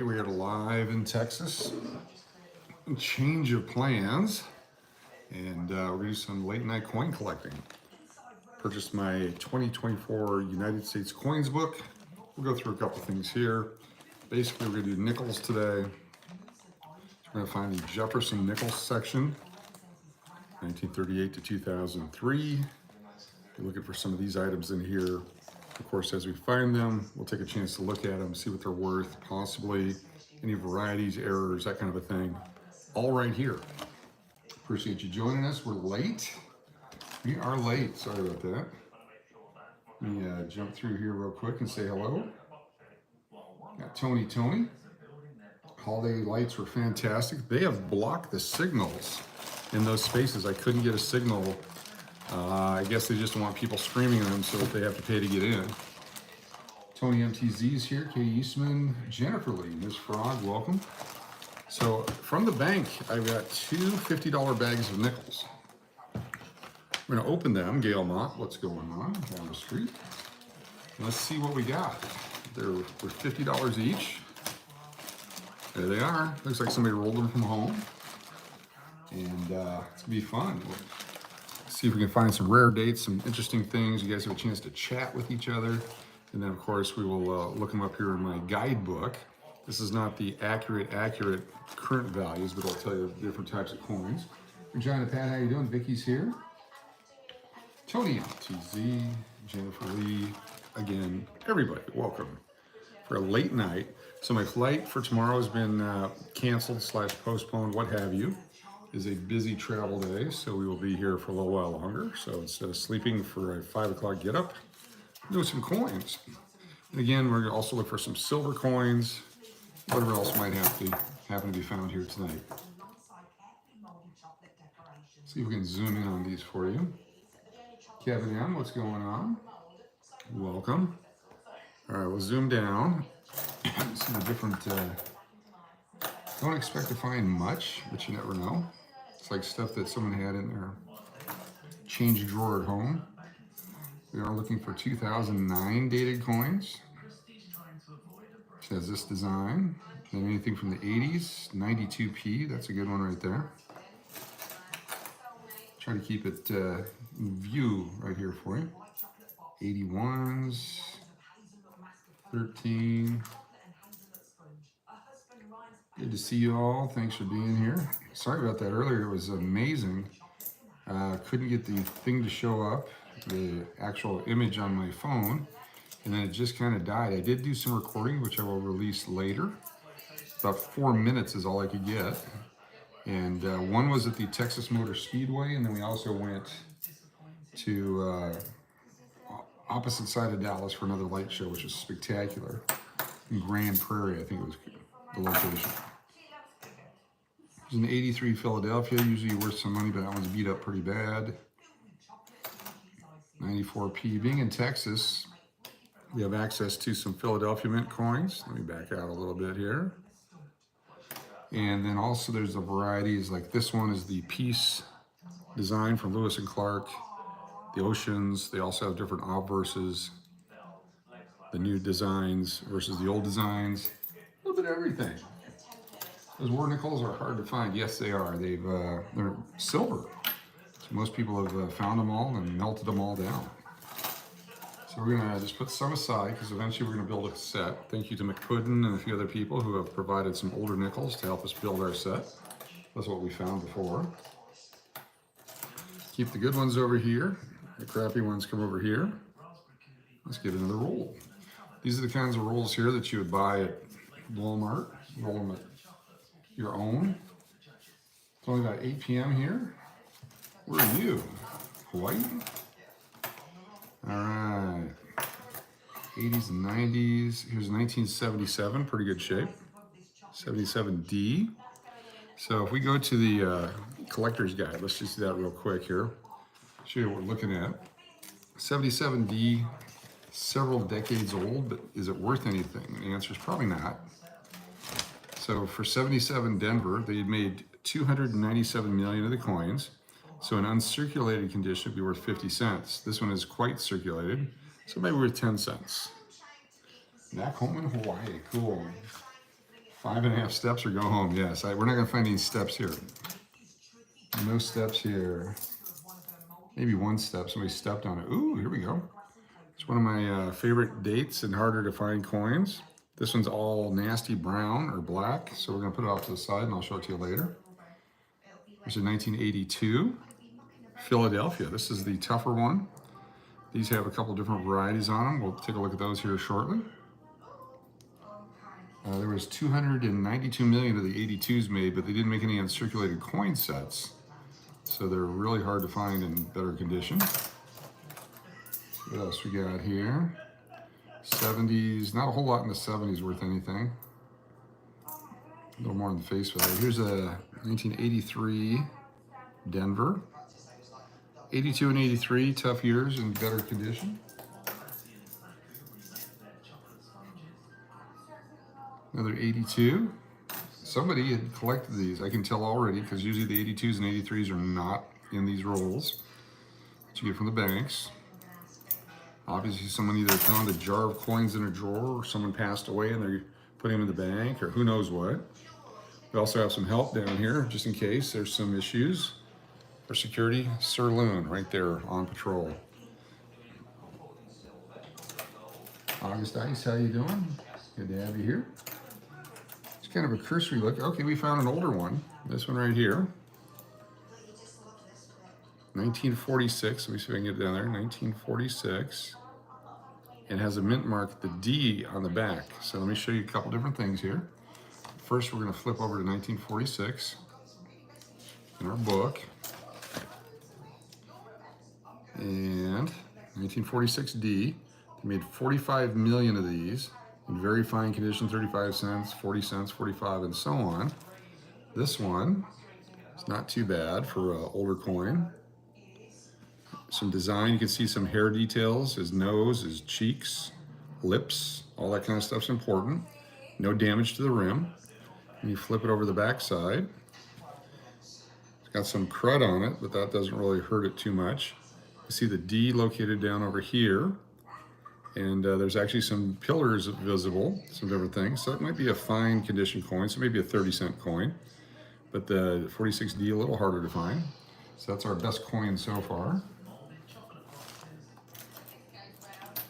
We are live in Texas. Change of plans, and we're gonna do some late night coin collecting. Purchased my 2024 United States coins book. We'll go through a couple things here. Basically, we're gonna do nickels today. We're gonna find the Jefferson Nichols section, 1938 to 2003. We're looking for some of these items in here. Of course, as we find them, we'll take a chance to look at them, see what they're worth, possibly any varieties, errors, that kind of a thing. All right here. Appreciate you joining us. We're late. We are late. Sorry about that. Let me jump through here real quick and say hello. Got Tony. Holiday lights were fantastic. They have blocked the signals in those spaces. I couldn't get a signal. I guess they just don't want people screaming at them so that they have to pay to get in. Tony MTZ's here, Katie Eastman, Jennifer Lee, Ms. Frog, welcome. So from the bank, I've got two $50 bags of nickels. We're gonna open them, Gail Mott, what's going on down the street. Let's see what we got. They're $50 each. There they are. Looks like somebody rolled them from home. And it's gonna be fun. See if we can find some rare dates, some interesting things. You guys have a chance to chat with each other. And then of course we will look them up here in my guidebook. This is not the accurate current values, but I'll tell you different types of coins. Regina Pat, how you doing? Vicky's here. Tony MTZ, Jennifer Lee, again, everybody, welcome for a late night. So my flight for tomorrow has been canceled / postponed, what have you. Is a busy travel day, so we will be here for a little while longer. So instead of sleeping for a 5 o'clock get up, do some coins. And again, we're gonna also look for some silver coins, whatever else might happen to be found here tonight. See if we can zoom in on these for you. Kevin M, what's going on? Welcome. All right, we'll zoom down. See the different, don't expect to find much, but you never know. It's like stuff that someone had in their change drawer at home. We are looking for 2009 dated coins. It has this design. And anything from the 80s, 92p, that's a good one right there. Try to keep it in view right here for you. 81s, 13. Good to see you all. Thanks for being here. Sorry about that earlier. It was amazing. Couldn't get the thing to show up, the actual image on my phone, and then it just kind of died. I did do some recording, which I will release later. About 4 minutes is all I could get. And one was at the Texas Motor Speedway, and then we also went to opposite side of Dallas for another light show, which was spectacular. In Grand Prairie, I think it was the location. There's an 83 Philadelphia, usually worth some money, but that one's beat up pretty bad. 94p. Being in Texas, we have access to some Philadelphia mint coins. Let me back out a little bit here. And then also there's the varieties, like this one is the Peace design from Lewis and Clark. The Oceans, they also have different obverses. The new designs versus the old designs. A little bit of everything. Those war nickels are hard to find. Yes, they are. They're silver. So most people have found them all and melted them all down. So we're gonna just put some aside because eventually we're gonna build a set. Thank you to McPuddin and a few other people who have provided some older nickels to help us build our set. That's what we found before. Keep the good ones over here. The crappy ones come over here. Let's get another roll. These are the kinds of rolls here that you would buy at Walmart. Roll them at your own. It's only about 8 p.m. here. Where are you? Hawaii? All right. 80s and 90s. Here's 1977, pretty good shape. 77D. So if we go to the collector's guide, let's just do that real quick here. Show you what we're looking at. 77D, several decades old, but is it worth anything? The answer is probably not. So for 77 Denver, they made 297 million of the coins. So in uncirculated condition, it'd be worth 50 cents. This one is quite circulated, so maybe worth 10 cents. Back home in Hawaii, cool. 5.5 steps or go home. Yes, we're not gonna find any steps here. No steps here. Maybe one step, somebody stepped on it. Ooh, here we go. It's one of my favorite dates and harder to find coins. This one's all nasty brown or black, so we're gonna put it off to the side and I'll show it to you later. This is 1982, Philadelphia. This is the tougher one. These have a couple different varieties on them. We'll take a look at those here shortly. There was 292 million of the 82s made, but they didn't make any uncirculated coin sets. So they're really hard to find in better condition. What else we got here? 70s, not a whole lot in the 70s worth anything. A little more in the face value. Here's a 1983 Denver. 82 and 83, tough years in better condition. Another 82. Somebody had collected these. I can tell already because usually the 82s and 83s are not in these rolls that you get from the banks. Obviously someone either found a jar of coins in a drawer or someone passed away and they're putting them in the bank or who knows what. We also have some help down here just in case there's some issues. For security, Sir LOON right there on patrol. August Ice, how you doing? Good to have you here. It's kind of a cursory look. Okay, we found an older one. This one right here. 1946, let me see if I can get it down there. 1946. It has a mint mark, the D on the back. So let me show you a couple different things here. First, we're gonna flip over to 1946 in our book. And 1946D, they made 45 million of these in very fine condition, 35 cents, 40 cents, 45, and so on. This one is not too bad for an older coin. Some design, you can see some hair details, his nose, his cheeks, lips, all that kind of stuff's important. No damage to the rim. And you flip it over the back side. It's got some crud on it, but that doesn't really hurt it too much. You see the D located down over here. And there's actually some pillars visible, some different things. So it might be a fine condition coin, so maybe a 30-cent coin. But the 46D a little harder to find. So that's our best coin so far.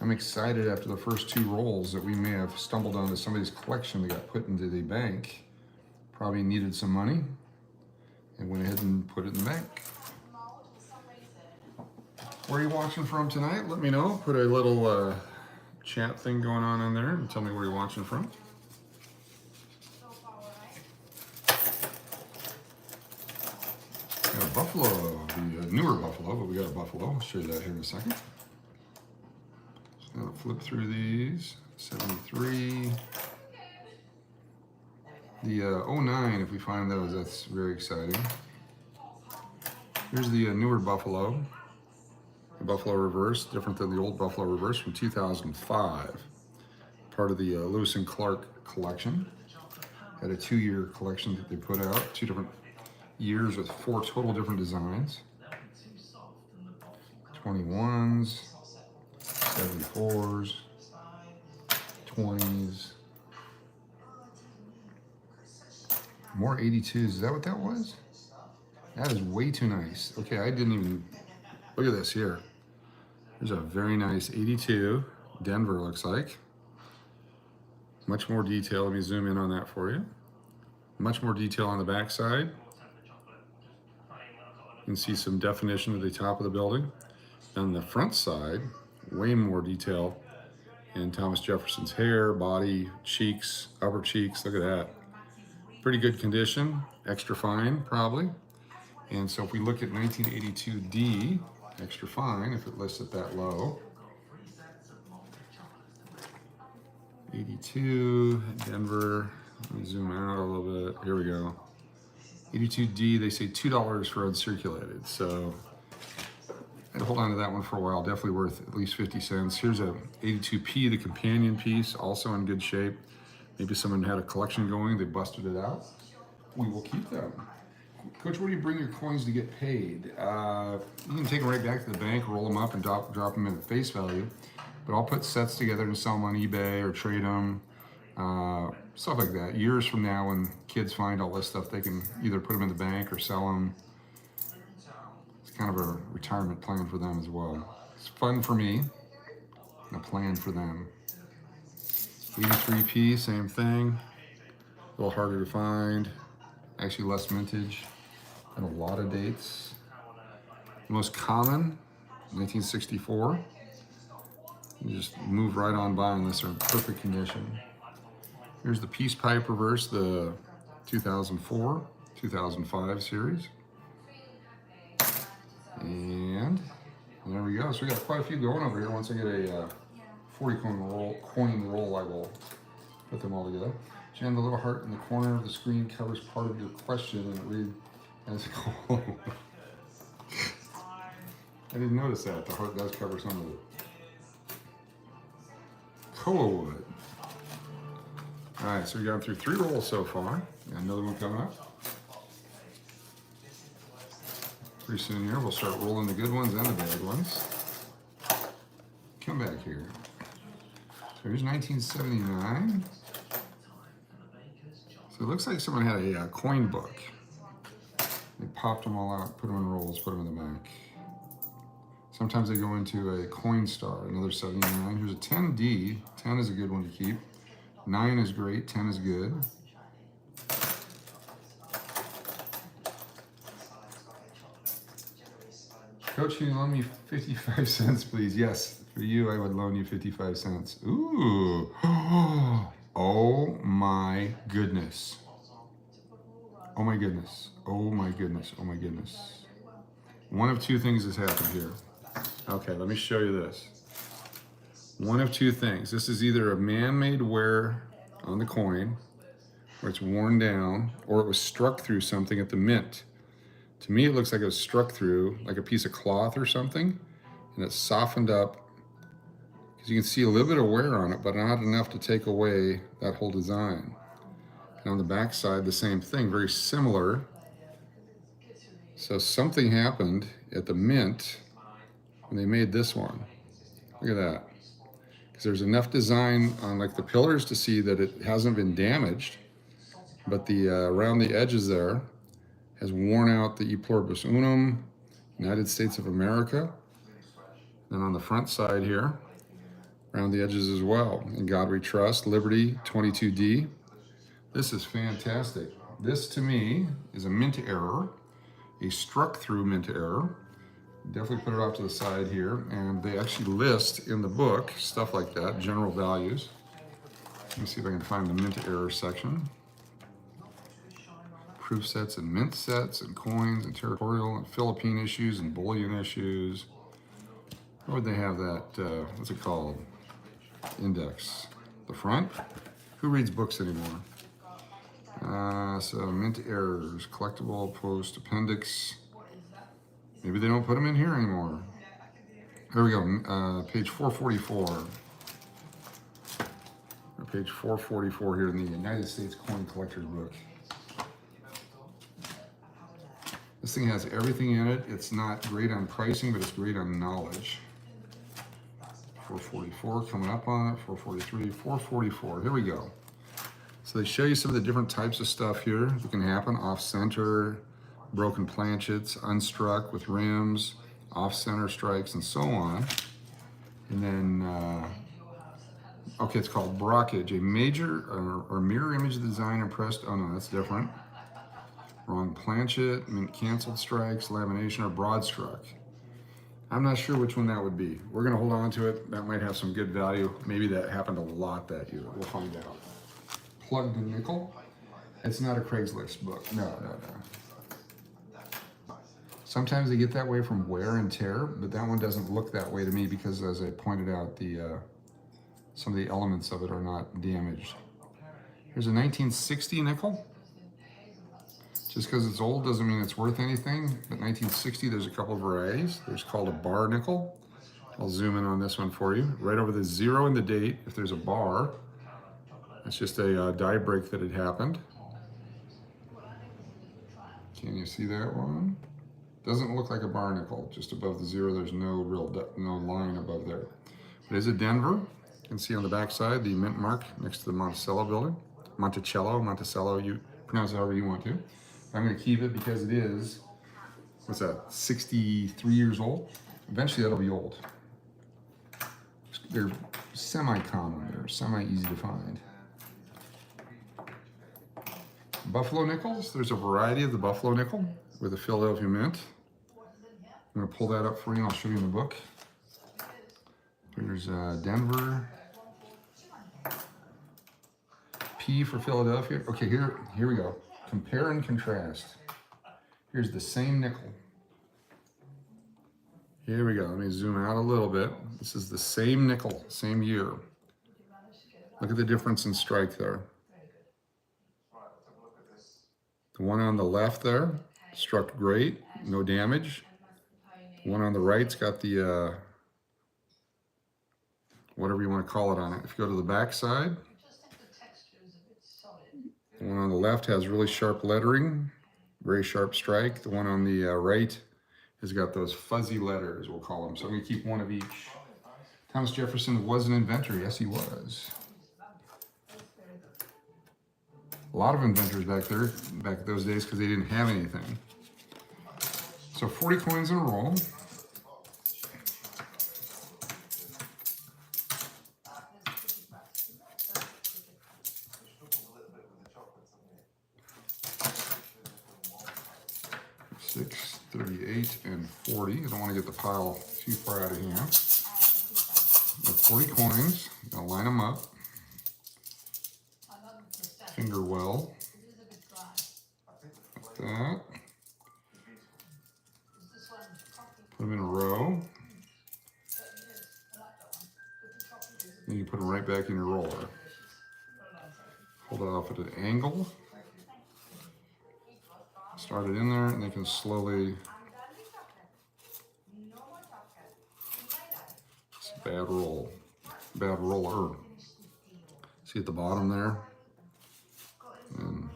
I'm excited after the first two rolls that we may have stumbled onto somebody's collection that got put into the bank. Probably needed some money and went ahead and put it in the bank. Where are you watching from tonight? Let me know. Put a little chat thing going on there and tell me where you're watching from. Got a buffalo, the newer buffalo, but we got a buffalo. I'll show you that here in a second. So now flip through these. 73. The 09, if we find those, that's very exciting. Here's the newer buffalo. The Buffalo Reverse, different than the old Buffalo Reverse from 2005. Part of the Lewis and Clark collection. Had a 2-year collection that they put out, 2 different years with 4 total different designs. 21s, 74s, 20s. More 82s, is that what that was? That is way too nice. Okay, I didn't even, look at this here. There's a very nice 82, Denver looks like. Much more detail, let me zoom in on that for you. Much more detail on the back side. You can see some definition at the top of the building. On the front side, way more detail in Thomas Jefferson's hair, body, cheeks, upper cheeks, look at that. Pretty good condition, extra fine probably. And so if we look at 1982D, extra fine, if it lists it that low. 82, Denver, let me zoom out a little bit, here we go. 82D, they say $2 for uncirculated, so I'd hold on to that one for a while, definitely worth at least 50 cents. Here's a 82P, the companion piece, also in good shape. Maybe someone had a collection going, they busted it out. We will keep them. Coach, where do you bring your coins to get paid? You can take them right back to the bank, roll them up and drop them in at face value. But I'll put sets together and sell them on eBay or trade them. stuff like that. Years from now, when kids find all this stuff, they can either put them in the bank or sell them. It's kind of a retirement plan for them as well. It's fun for me, and a plan for them. 83P, same thing. A little harder to find. Actually less vintage and a lot of dates. The most common, 1964. You just move right on by unless they're in perfect condition. Here's the Peace Pipe Reverse, the 2004, 2005 series. And there we go. So we got quite a few going over here. Once I get a 40 coin roll, I will put them all together. Jan, the little heart in the corner of the screen covers part of your question, and it reads as I didn't notice that. The heart does cover some of it. Koa wood. All right, so we've gone through 3 rolls so far. Got another one coming up. Pretty soon here, we'll start rolling the good ones and the bad ones. Come back here. So here's 1979. So it looks like someone had a coin book. They popped them all out, put them in rolls, put them in the back. Sometimes they go into a coin star, another 79. Here's a 10D. 10 is a good one to keep. 9 is great, 10 is good. Coach, can you loan me 55 cents, please? Yes, for you, I would loan you 55 cents. Ooh. Oh my goodness. Oh my goodness. Oh my goodness. Oh my goodness. One of 2 things has happened here. Okay, let me show you this. One of 2 things. This is either a man-made wear on the coin, where it's worn down, or it was struck through something at the mint. To me, it looks like it was struck through like a piece of cloth or something, and it softened up, because you can see a little bit of wear on it, but not enough to take away that whole design. And on the back side, the same thing, very similar. So something happened at the mint when they made this one. Look at that. Because there's enough design on like the pillars to see that it hasn't been damaged, but the around the edges there has worn out the E Pluribus Unum, United States of America. And on the front side here, around the edges as well. In God We Trust, Liberty 22D. This is fantastic. This to me is a mint error, a struck through mint error. Definitely put it off to the side here. And they actually list in the book stuff like that, general values. Let me see if I can find the mint error section. Proof sets and mint sets and coins and territorial and Philippine issues and bullion issues. Where would they have that, what's it called? Index. The front? Who reads books anymore? So mint errors, collectible, post, appendix. Maybe they don't put them in here anymore. There we go, page 444. Or page 444 here in the United States Coin Collector's Book. This thing has everything in it. It's not great on pricing, but it's great on knowledge. 444 coming up on it, 443, 444, here we go. So they show you some of the different types of stuff here that can happen. Off-center, broken planchets, unstruck with rims, off-center strikes, and so on. And then, okay, it's called brockage, a major or mirror image of the design impressed, oh no, that's different. Wrong planchet, mint canceled strikes, lamination, or broad struck. I'm not sure which one that would be. We're gonna hold on to it. That might have some good value. Maybe that happened a lot that year. We'll find out. Plugged in nickel. It's not a Craigslist book. No. Sometimes they get that way from wear and tear, but that one doesn't look that way to me because, as I pointed out, some of the elements of it are not damaged. Here's a 1960 nickel. Just because it's old doesn't mean it's worth anything. But 1960, there's a couple of varieties. There's called a bar nickel. I'll zoom in on this one for you. Right over the 0 and the date, if there's a bar, it's just a die break that had happened. Can you see that one? Doesn't look like a bar nickel. Just above the 0, there's no line above there. It is a Denver. You can see on the back side the mint mark next to the Monticello building. Monticello, you pronounce it however you want to. I'm going to keep it because it is, what's that, 63 years old? Eventually that'll be old. They're semi-common, they're semi-easy to find. Buffalo nickels, there's a variety of the buffalo nickel with a Philadelphia mint. I'm going to pull that up for you and I'll show you in the book. There's Denver. P for Philadelphia. Okay, here we go. Compare and contrast. Here's the same nickel. Here we go. Let me zoom out a little bit. This is the same nickel, same year. Look at the difference in strike there. The one on the left there struck great, no damage. The one on the right's got the whatever you want to call it on it. If you go to the back side, the one on the left has really sharp lettering, very sharp strike. The one on the right has got those fuzzy letters, we'll call them. So I'm going to keep one of each. Thomas Jefferson was an inventor. Yes, he was. A lot of inventors back those days, because they didn't have anything. So 40 coins in a roll. Six, 38, and 40. I don't want to get the pile too far out of hand. With 40 coins, I'll line them up. Finger well. Like that. Put them in a row. And you put them right back in your roller. Hold it off at an angle. Start it in there, and they can slowly. It's a bad roll. Bad roller. See at the bottom there? And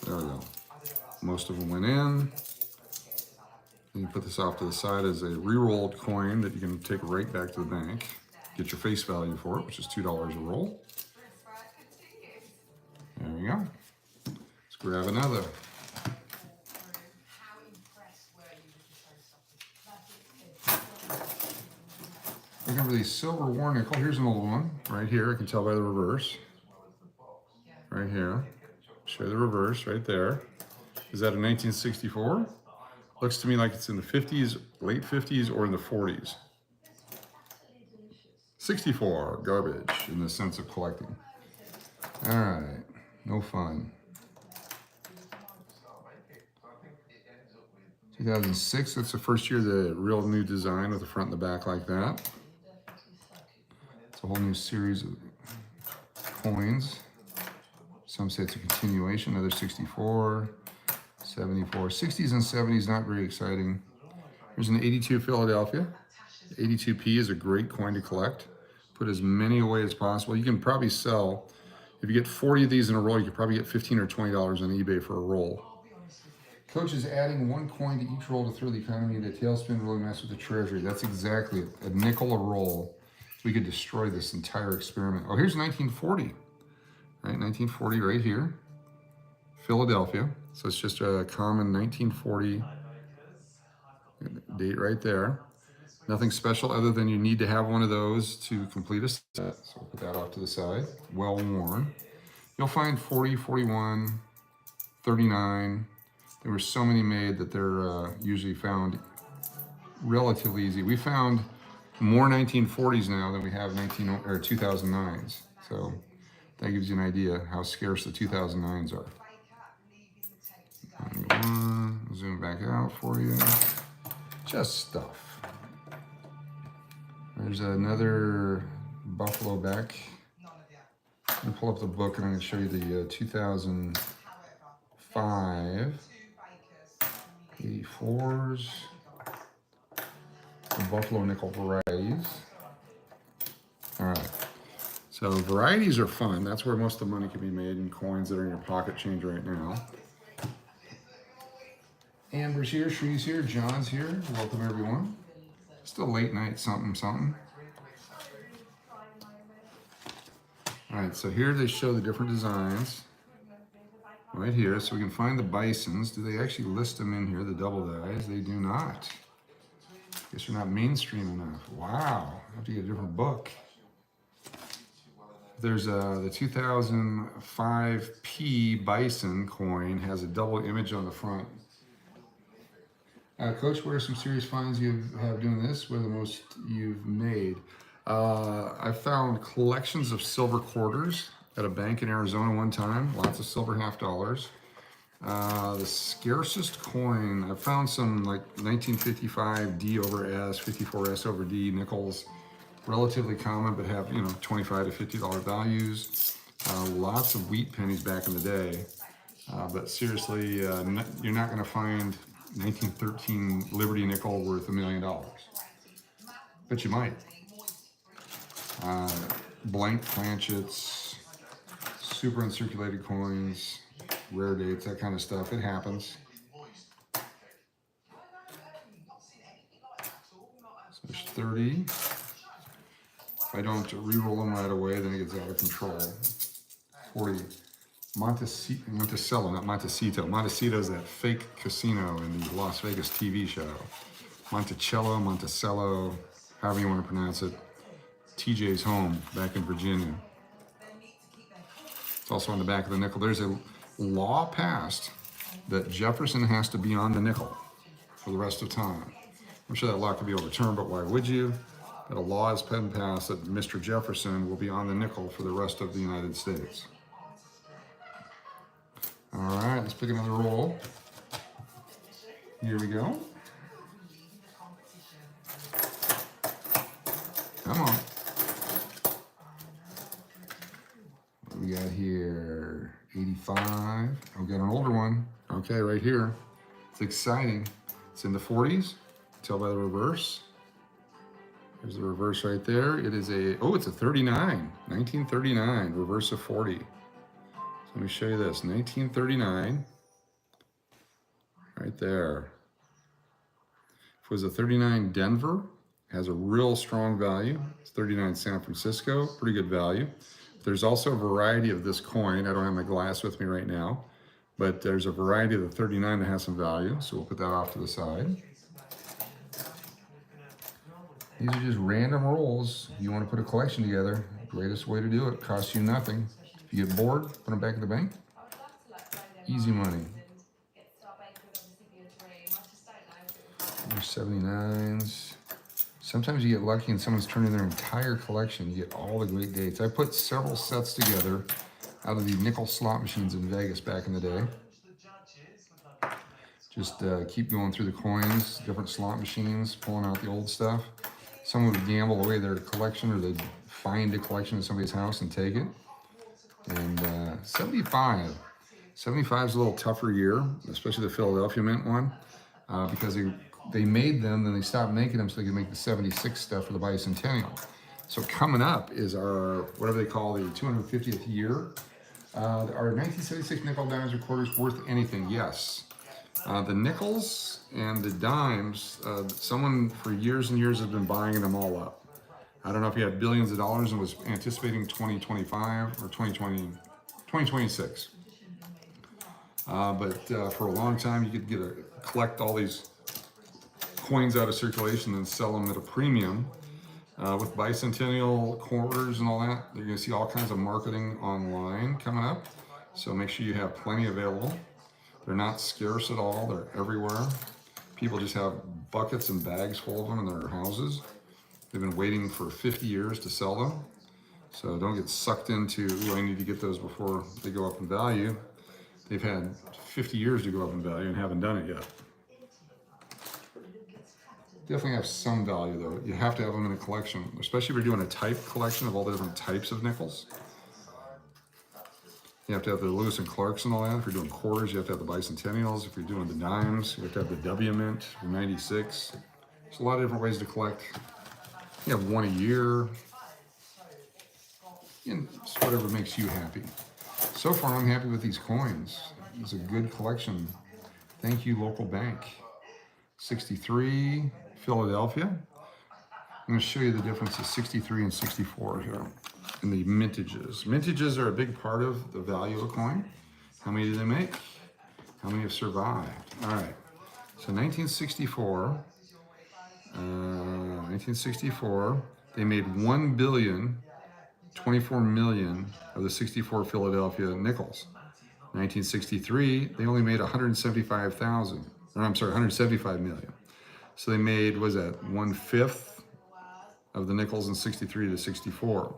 there we go. Most of them went in. And you put this off to the side as a re-rolled coin that you can take right back to the bank. Get your face value for it, which is $2 a roll. There we go. Let's grab another. Looking for the silver war nickel. Here's an old one right here. I can tell by the reverse. Right here. Show the reverse right there. Is that a 1964? Looks to me like it's in the 50s, late 50s, or in the 40s. 64, garbage in the sense of collecting. All right, no fun. 2006, that's the first year the real new design with the front and the back like that. It's a whole new series of coins. Some say it's a continuation, another 64, 74. 60s and 70s, not very exciting. Here's an 82 Philadelphia. 82P is a great coin to collect. Put as many away as possible. You can probably sell, if you get 40 of these in a roll, you could probably get $15 or $20 on eBay for a roll. Coach is adding one coin to each roll to throw the economy into a tailspin, really mess with the treasury. That's exactly it. A nickel a roll. We could destroy this entire experiment. Oh, here's 1940. Right, 1940 right here. Philadelphia. So it's just a common 1940 date right there. Nothing special other than you need to have one of those to complete a set. So we'll put that off to the side. Well worn. You'll find 40, 41, 39. There were so many made that they're usually found relatively easy. We found more 1940s now than we have 2009s. So that gives you an idea how scarce the 2009s are. Zoom back out for you. Just stuff. There's another Buffalo back. I'm gonna pull up the book and I'm gonna show you the 2005 84s, the Buffalo nickel varieties. All right, so varieties are fun. That's where most of the money can be made in coins that are in your pocket change right now. Amber's here, Shree's here, John's here. Welcome everyone. Still late night something. All right, so here they show the different designs right here. So we can find the bisons. Do they actually list them in here, the double dies? They do not. Guess you're not mainstream enough. Wow, I have to get a different book. There's the 2005 P Bison coin has a double image on the front. Coach, what are some serious finds you have doing this? What are the most you've made? I found collections of silver quarters at a bank in Arizona one time. Lots of silver half dollars. The scarcest coin, I found some like 1955 D over S, 54 S over D nickels. Relatively common, but have, you know, $25 to $50 values. Lots of wheat pennies back in the day. But seriously, you're not going to find 1913 Liberty nickel worth $1 million. But you might. Blank planchets, super uncirculated coins, rare dates, that kind of stuff. It happens. So there's 30. If I don't re-roll them right away, then it gets out of control. 40. Monticello, not Montecito. Montecito is that fake casino in the Las Vegas TV show. Monticello, Monticello, however you want to pronounce it. TJ's home back in Virginia. It's also on the back of the nickel. There's a law passed that Jefferson has to be on the nickel for the rest of time. I'm sure that law could be overturned, but why would you? That a law has been passed that Mr. Jefferson will be on the nickel for the rest of the United States. All right, let's pick another roll. Here we go. Come on. What do we got here? 85. Oh, we got an older one. Okay, right here. It's exciting. It's in the 40s. Tell by the reverse. There's the reverse right there. It is a, oh, it's a 39. 1939, reverse of 40. Let me show you this, 1939, right there. If it was a 39 Denver, has a real strong value. It's 39 San Francisco, pretty good value. There's also a variety of this coin. I don't have my glass with me right now, but there's a variety of the 39 that has some value, so we'll put that off to the side. These are just random rolls. You want to put a collection together, greatest way to do it, costs you nothing. If you get bored, put them back in the bank. Easy money. There's 79s. Sometimes you get lucky and someone's turning their entire collection. You get all the great dates. I put several sets together out of the nickel slot machines in Vegas back in the day. Just keep going through the coins, different slot machines, pulling out the old stuff. Someone would gamble away their collection, or they'd find a collection in somebody's house and take it. And 75. 75 is a little tougher year, especially the Philadelphia Mint one, because they made them, then they stopped making them so they could make the 76 stuff for the bicentennial. So coming up is our, whatever they call the 250th year. Our 1976 nickel, dimes, or quarters worth anything? Yes. The nickels and the dimes, someone for years and years has been buying them all up. I don't know if he had billions of dollars and was anticipating 2025 or 2026. But for a long time, you could collect all these coins out of circulation and sell them at a premium. With bicentennial quarters and all that, you're going to see all kinds of marketing online coming up. So make sure you have plenty available. They're not scarce at all. They're everywhere. People just have buckets and bags full of them in their houses. They've been waiting for 50 years to sell them. So don't get sucked into, ooh, I need to get those before they go up in value. They've had 50 years to go up in value and haven't done it yet. Definitely have some value though. You have to have them in a collection, especially if you're doing a type collection of all the different types of nickels. You have to have the Lewis and Clarks and all that. If you're doing quarters, you have to have the bicentennials. If you're doing the dimes, you have to have the W Mint, the 96. There's a lot of different ways to collect. You have one a year. And it's whatever makes you happy. So far, I'm happy with these coins. It's a good collection. Thank you, local bank. 63, Philadelphia. I'm going to show you the difference of 63 and 64 here in the mintages. Mintages are a big part of the value of a coin. How many do they make? How many have survived? All right. So 1964, they made 1,024,000,000 of the 64 Philadelphia nickels. 1963, they only made 175,000. Or I'm sorry, 175 million. So they made, was that 1/5 of the nickels in 63 to 64.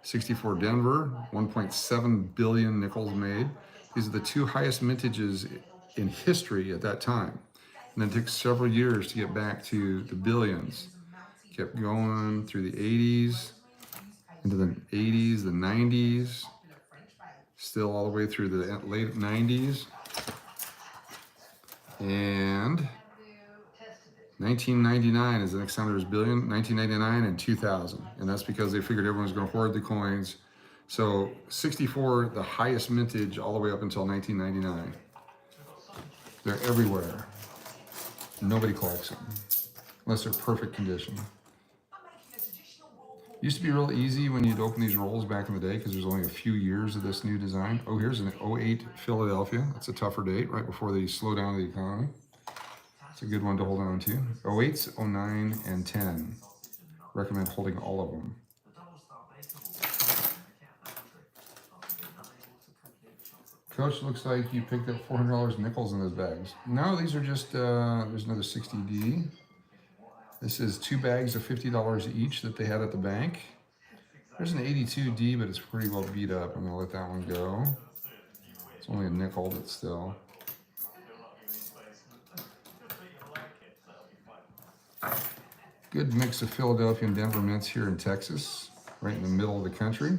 64 Denver, 1.7 billion nickels made. These are the two highest mintages in history at that time. And then it took several years to get back to the billions. Kept going through the 80s, into the 80s, the 90s, still all the way through the late 90s. And 1999 is the next time there was billion, 1999 and 2000. And that's because they figured everyone was going to hoard the coins. So 64, the highest mintage all the way up until 1999. They're everywhere. Nobody collects them unless they're perfect condition. Used to be real easy when you'd open these rolls back in the day because there's only a few years of this new design. Oh, here's an 08 Philadelphia. That's a tougher date, right before they slow down the economy. It's a good one to hold on to. 08s, 09, and 10. Recommend holding all of them. Coach, looks like you picked up $400 nickels in those bags. No, these are just, there's another 60D. This is 2 bags of $50 each that they had at the bank. There's an 82D, but it's pretty well beat up. I'm gonna let that one go. It's only a nickel, but still. Good mix of Philadelphia and Denver mints here in Texas, right in the middle of the country.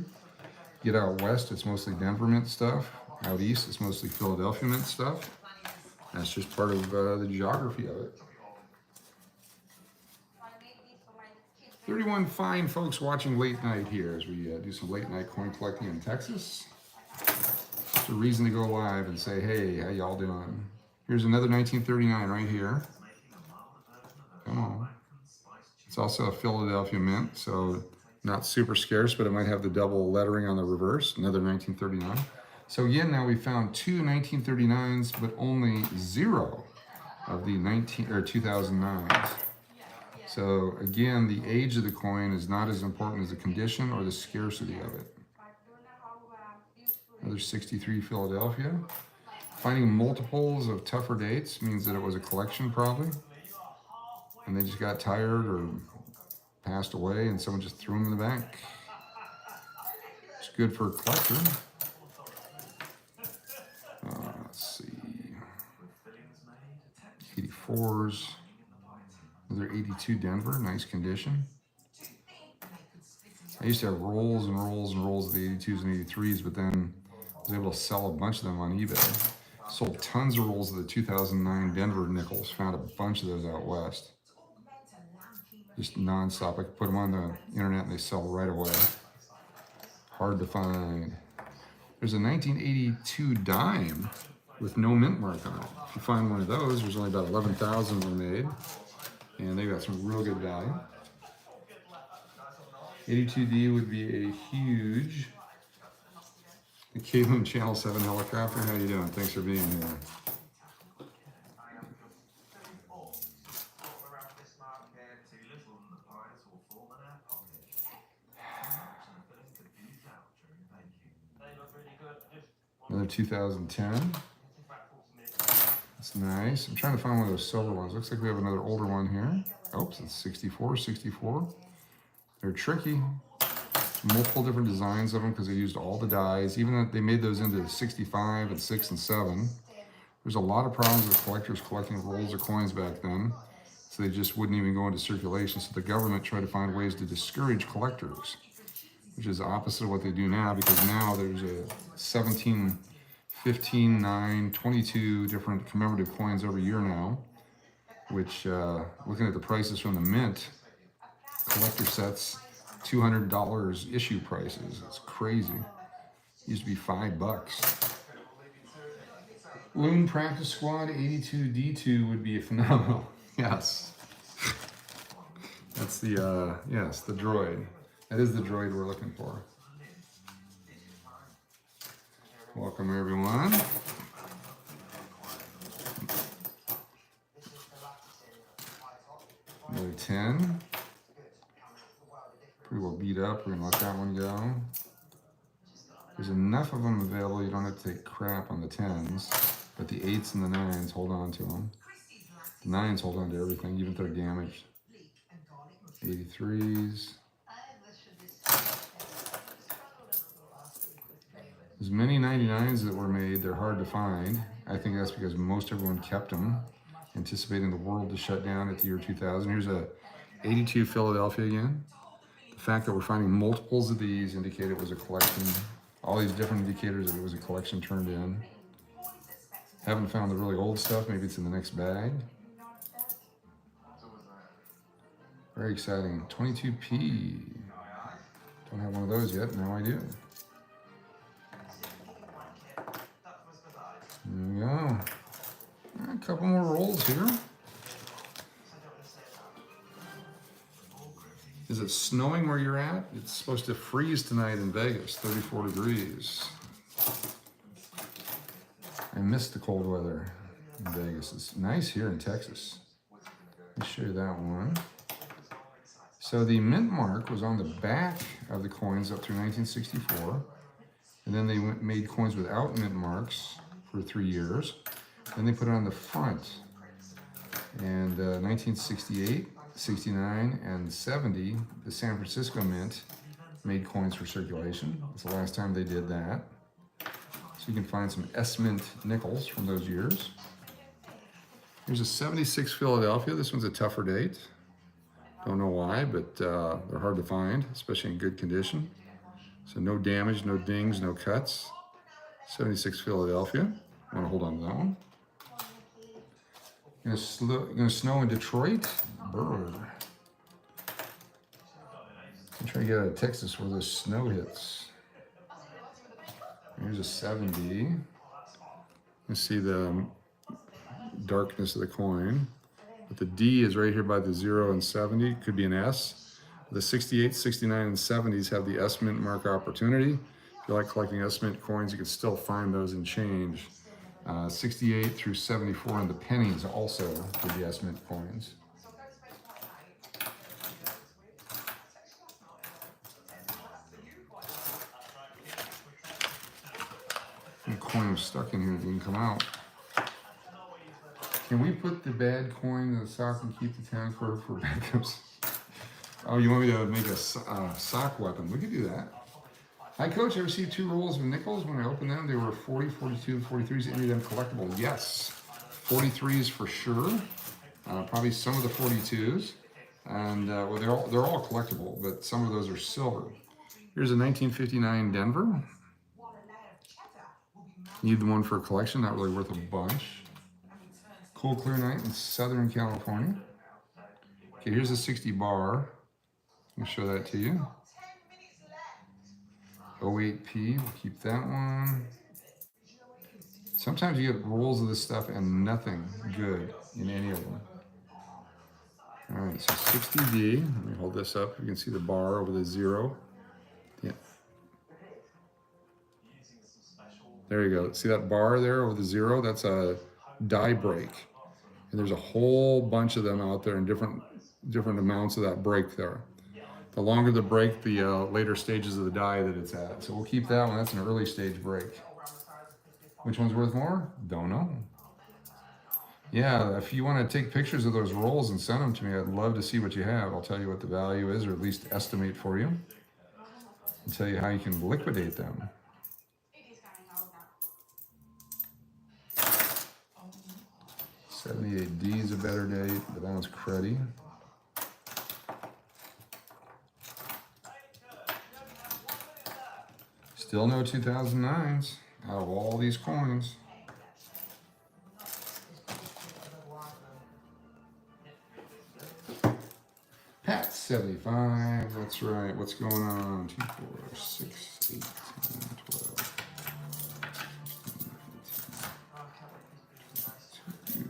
Get out west, it's mostly Denver mint stuff. Out east, it's mostly Philadelphia mint stuff. That's just part of the geography of it. 31 fine folks watching late night here as we do some late night coin collecting in Texas. It's a reason to go live and say, hey, how y'all doing? Here's another 1939 right here. Come on. It's also a Philadelphia mint, so not super scarce, but it might have the double lettering on the reverse. Another 1939. So again, now we found 2 1939s, but only 0 of the 2009s. So again, the age of the coin is not as important as the condition or the scarcity of it. Another 63 Philadelphia. Finding multiples of tougher dates means that it was a collection probably. And they just got tired or passed away and someone just threw them in the bank. It's good for a collector. Let's see. 84s. Another 82 Denver, nice condition. I used to have rolls and rolls and rolls of the 82s and 83s, but then I was able to sell a bunch of them on eBay. Sold tons of rolls of the 2009 Denver nickels. Found a bunch of those out west. Just non-stop. I could put them on the internet and they sell right away. Hard to find. There's a 1982 dime with no mint mark on it. If you find one of those, there's only about 11,000 were made. And they got some real good value. 82D would be a huge. The K-LOON Channel 7 helicopter. How you doing? Thanks for being here. Another 2010. That's nice. I'm trying to find one of those silver ones. Looks like we have another older one here. Oops, it's 64, 64. They're tricky. Multiple different designs of them because they used all the dies. Even though they made those into 65 and 6 and 7. There's a lot of problems with collectors collecting rolls of coins back then. So they just wouldn't even go into circulation. So the government tried to find ways to discourage collectors, which is opposite of what they do now, because now there's a 17, 15, 9, 22 different commemorative coins every year now, which, looking at the prices from the mint, collector sets, $200 issue prices. It's crazy. It used to be $5. LOON Practice Squad 82D2 would be phenomenal. Yes. That's the, yes, the droid. That is the droid we're looking for. Welcome, everyone. Another 10. Pretty well beat up. We're gonna let that one go. There's enough of them available. You don't have to take crap on the 10s, but the 8s and the 9s, hold on to them. The 9s hold on to everything, even if they're damaged. 83s. There's many 99s that were made. They're hard to find. I think that's because most everyone kept them, anticipating the world to shut down at the year 2000. Here's a 82 Philadelphia again. The fact that we're finding multiples of these indicate it was a collection. All these different indicators that it was a collection turned in. Haven't found the really old stuff. Maybe it's in the next bag. Very exciting. 22P. Don't have one of those yet. Now I do. There we go. A couple more rolls here. Is it snowing where you're at? It's supposed to freeze tonight in Vegas, 34 degrees. I missed the cold weather in Vegas. It's nice here in Texas. Let me show you that one. So the mint mark was on the back of the coins up through 1964. And then they made coins without mint marks for 3 years. Then they put it on the front. And 1968, 69, and 70, the San Francisco Mint made coins for circulation. It's the last time they did that. So you can find some S-Mint nickels from those years. Here's a 76 Philadelphia. This one's a tougher date. Don't know why, but they're hard to find, especially in good condition. So no damage, no dings, no cuts. 76 Philadelphia. I want to hold on to that one. Gonna snow in Detroit. Brr. I'm trying to get out of Texas where the snow hits. Here's a 70. You see the darkness of the coin. But the D is right here by the 0 and 70. Could be an S. The 68, 69, and 70s have the S Mint mark opportunity. If you like collecting S Mint coins, you can still find those and change. 68 through 74 and the pennies also for the S Mint coins. The coin was stuck in here, it didn't come out. Can we put the bad coin in the sock and keep the 10 for backups? Oh, you want me to make a sock weapon? We could do that. Hi, Coach. I received 2 rolls of nickels. When I opened them, they were 40, 42, and 43s. Any of them collectible? Yes. 43s for sure. Probably some of the 42s. And well, they're all collectible, but some of those are silver. Here's a 1959 Denver. Need the one for a collection. Not really worth a bunch. Cool clear night in Southern California. Okay, here's a 60 bar. Let me show that to you. 08P, we'll keep that one. Sometimes you get rolls of this stuff and nothing good in any of them. All right, so 60D, let me hold this up. You can see the bar over the 0. Yeah. There you go. See that bar there over the 0? That's a die break. And there's a whole bunch of them out there in different amounts of that break there. The longer the break, the later stages of the die that it's at. So we'll keep that one. That's an early stage break. Which one's worth more? Don't know. Yeah, if you want to take pictures of those rolls and send them to me, I'd love to see what you have. I'll tell you what the value is, or at least estimate for you. And tell you how you can liquidate them. '78D is a better date, but that one's cruddy. Still no 2009s out of all these coins. Pat 75, that's right. What's going on? 2, 4, 6, 8, 10, 12, 15,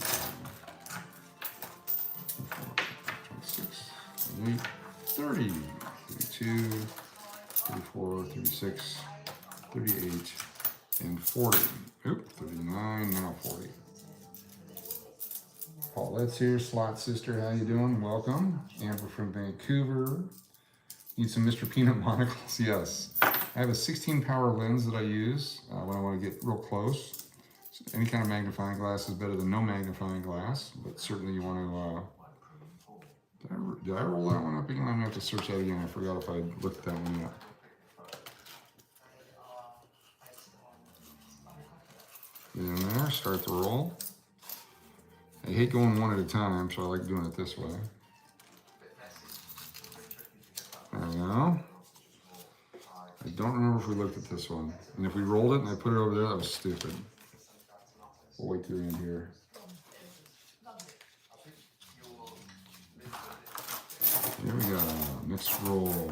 26, 28. 36, 38, and 40. Oop, 39, now 40. Paulette's here, Slot Sister, how you doing? Welcome. Amber from Vancouver. Need some Mr. Peanut monocles? Yes. I have a 16 power lens that I use when I want to get real close. Any kind of magnifying glass is better than no magnifying glass, but certainly you want to, did I roll that one up again? I'm going to have to search that again. I forgot if I looked that one up. Get in there, start the roll. I hate going one at a time, so I like doing it this way. There we go. I don't remember if we looked at this one. And if we rolled it and I put it over there, that was stupid. We'll wait till the end here. Here we go. Next roll.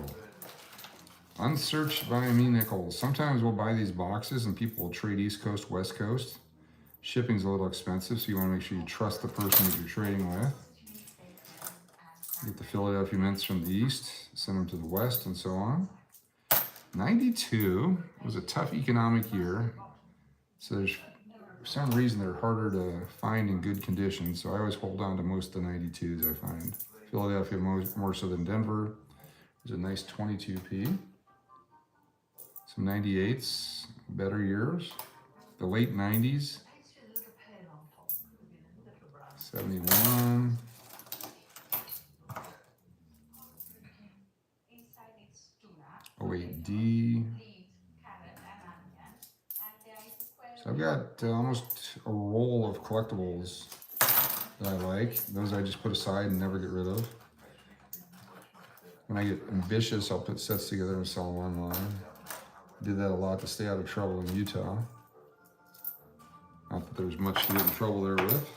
Unsearched by me nickels. Sometimes we'll buy these boxes and people will trade East Coast, West Coast. Shipping's a little expensive, so you want to make sure you trust the person that you're trading with. Get the Philadelphia mints from the East, send them to the West, and so on. 92 was a tough economic year, so there's, for some reason, they're harder to find in good condition, so I always hold on to most of the 92s I find. Philadelphia more so than Denver. There's a nice 22p. Some 98s, better years. The late 90s. 71. D. So I've got almost a roll of collectibles that I like. Those I just put aside and never get rid of. When I get ambitious, I'll put sets together and sell them online. I did that a lot to stay out of trouble in Utah. Not that there's much to get in trouble there with.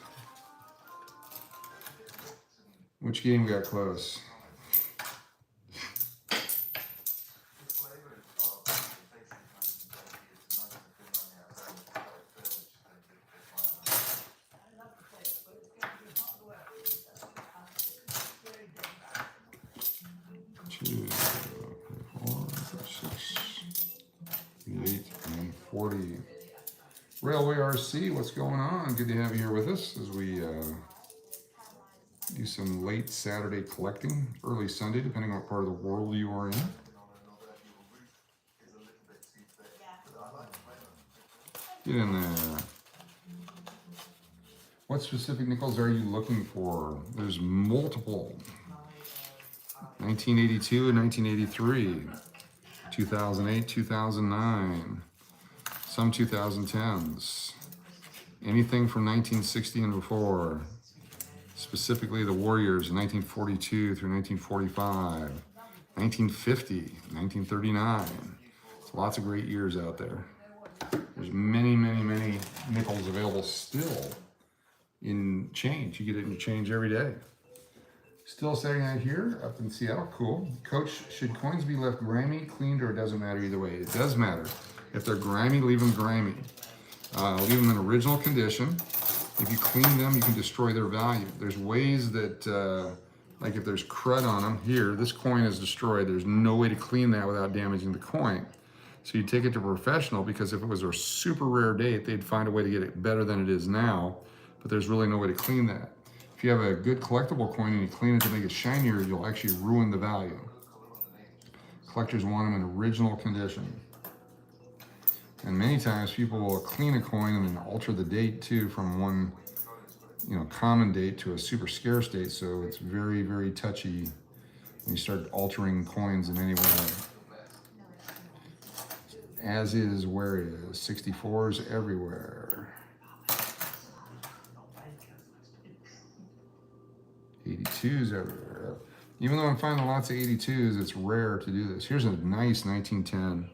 Which game got close? Railway RC, what's going on? Good to have you here with us as we do some late Saturday collecting, early Sunday, depending on what part of the world you are in. Get in there. What specific nickels are you looking for? There's multiple. 1982 and 1983, 2008, 2009. Some 2010s, anything from 1960 and before, specifically the Warriors, 1942 through 1945, 1950, 1939. There's lots of great years out there. There's many, many, many nickels available still in change. You get it in your change every day. Still sitting out here up in Seattle, cool. Coach, should coins be left grimy, cleaned, or it doesn't matter either way? It does matter. If they're grimy, leave them grimy. Leave them in original condition. If you clean them, you can destroy their value. There's ways that, like if there's crud on them, here, this coin is destroyed. There's no way to clean that without damaging the coin. So you take it to a professional, because if it was a super rare date, they'd find a way to get it better than it is now, but there's really no way to clean that. If you have a good collectible coin and you clean it to make it shinier, you'll actually ruin the value. Collectors want them in original condition. And many times people will clean a coin and then alter the date too from one, common date to a super scarce date. So it's very, very touchy when you start altering coins in any way. As is, where is 64s everywhere. 82s everywhere. Even though I'm finding lots of 82s, it's rare to do this. Here's a nice 1910.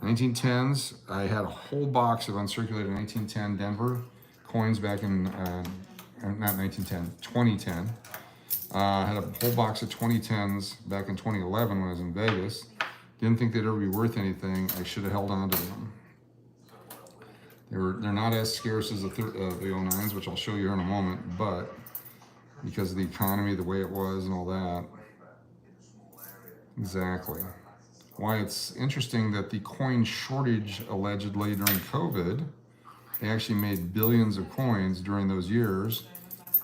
1910s, I had a whole box of uncirculated 1910 Denver coins back in, not 1910, 2010. I had a whole box of 2010s back in 2011 when I was in Vegas. Didn't think they'd ever be worth anything. I should have held on to them. They're not as scarce as the 09s, which I'll show you here in a moment, but because of the economy, the way it was and all that. Exactly. why it's interesting that the coin shortage allegedly during COVID, they actually made billions of coins during those years,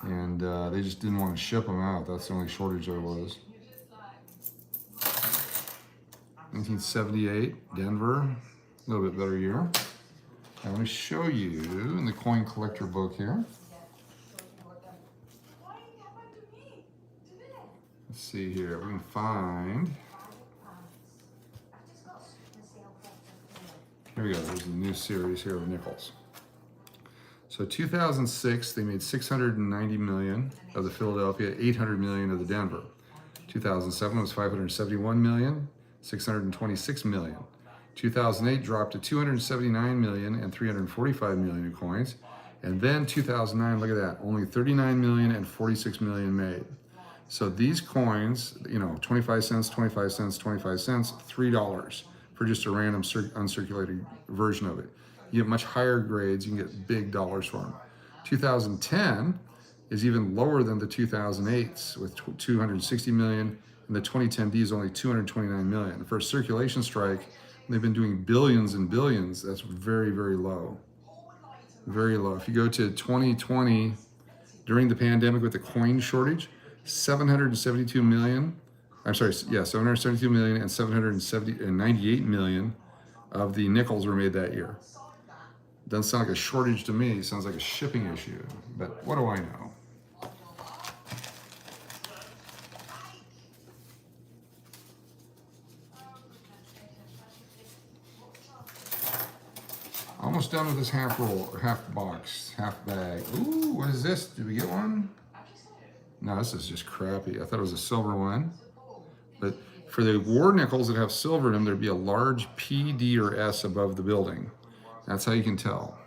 and they just didn't want to ship them out. That's the only shortage there was. 1978, Denver, a little bit better year. I want to show you in the coin collector book here. Let's see here, we can find. Here we go, there's a new series here of nickels. So 2006, they made 690 million of the Philadelphia, 800 million of the Denver. 2007 was 571 million, 626 million. 2008 dropped to 279 million and 345 million in coins. And then 2009, look at that, only 39 million and 46 million made. So these coins, you know, 25 cents, 25 cents, 25 cents, $3 for just a random uncirculated version of it. You get much higher grades, you can get big dollars for them. 2010 is even lower than the 2008s with 260 million, and the 2010D is only 229 million. For a circulation strike, they've been doing billions and billions. That's very, very low. Very low. If you go to 2020, during the pandemic with the coin shortage, 772 million, I'm sorry, yeah, 772 million and 798 million of the nickels were made that year. Doesn't sound like a shortage to me, it sounds like a shipping issue, but what do I know? Almost done with this half roll, or half box, half bag. Ooh, what is this? Did we get one? No, this is just crappy. I thought it was a silver one. But for the war nickels that have silver in them, there'd be a large P, D, or S above the building. That's how you can tell.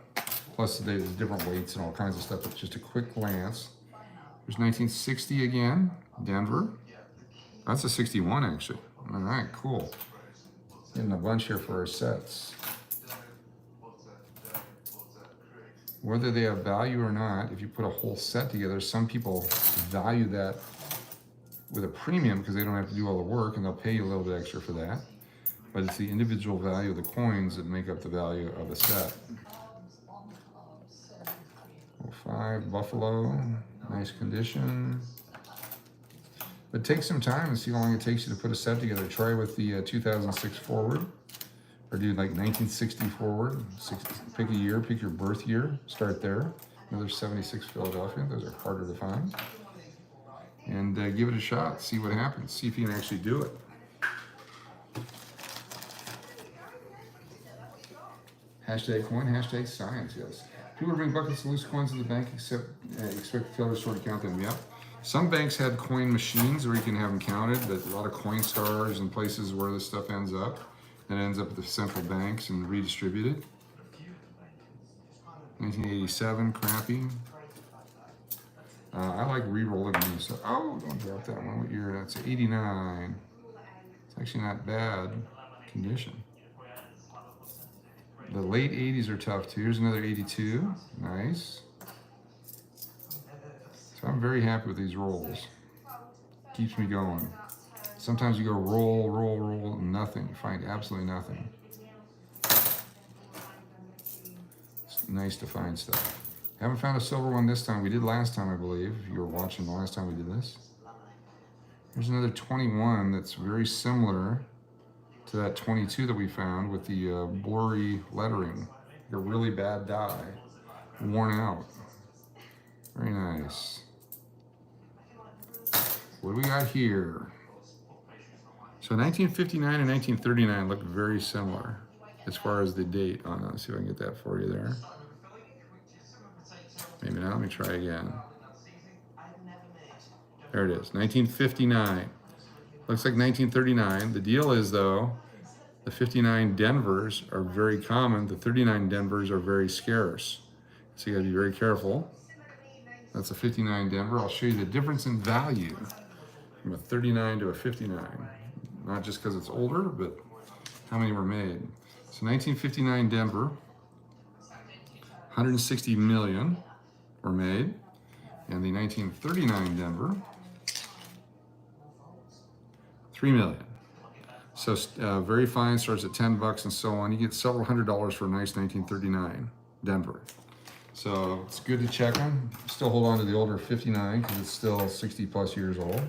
Plus, there's different weights and all kinds of stuff, but just a quick glance. There's 1960 again, Denver. That's a 61, actually. All right, cool. Getting a bunch here for our sets. Whether they have value or not, if you put a whole set together, some people value that with a premium because they don't have to do all the work and they'll pay you a little bit extra for that. But it's the individual value of the coins that make up the value of the set. 05 Buffalo, nice condition. But take some time and see how long it takes you to put a set together. Try with the 2006 forward. Or do like 1960 forward, pick a year, pick your birth year, start there. Another 76 Philadelphia, those are harder to find. And give it a shot, see what happens, see if you can actually do it. Hashtag coin, hashtag science, yes. People bring buckets of loose coins to the bank, except expect the teller to sort of count them, yep. Some banks had coin machines where you can have them counted, but a lot of coin stars and places where this stuff ends up. It ends up at the central banks and redistributed. 1987, crappy. I like re-rolling these. So, oh, don't drop that one. What year? That's 89. It's actually not bad condition. The late 80s are tough too. Here's another 82. Nice. So I'm very happy with these rolls. Keeps me going. Sometimes you go roll, roll, roll, nothing. You find absolutely nothing. It's nice to find stuff. Haven't found a silver one this time. We did last time, I believe. If you were watching the last time we did this. There's another 21 that's very similar to that 22 that we found with the blurry lettering. Like a really bad dye. Worn out. Very nice. What do we got here? So 1959 and 1939 look very similar as far as the date on it. Let's see if I can get that for you there. Maybe not, let me try again. There it is, 1959. Looks like 1939. The deal is though, the 59 Denvers are very common. The 39 Denvers are very scarce. So you gotta be very careful. That's a 59 Denver. I'll show you the difference in value from a 39 to a 59. Not just because it's older, but how many were made. So 1959 Denver, 160 million were made. And the 1939 Denver, 3 million. So very fine, starts at 10 bucks and so on. You get several $100s for a nice 1939 Denver. So it's good to check them. Still hold on to the older 59 because it's still 60 plus years old.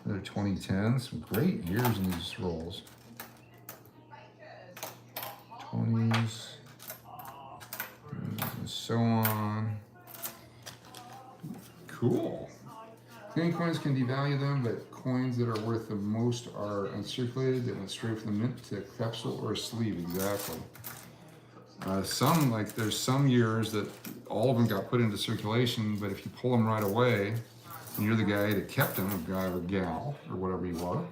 They're 2010, some great years in these rolls. 20s, and so on. Cool. Penny coins can devalue them, but coins that are worth the most are uncirculated that went straight from the mint to a capsule or a sleeve, exactly. There's some years that all of them got put into circulation, but if you pull them right away, and you're the guy that kept them, a guy or gal, or whatever you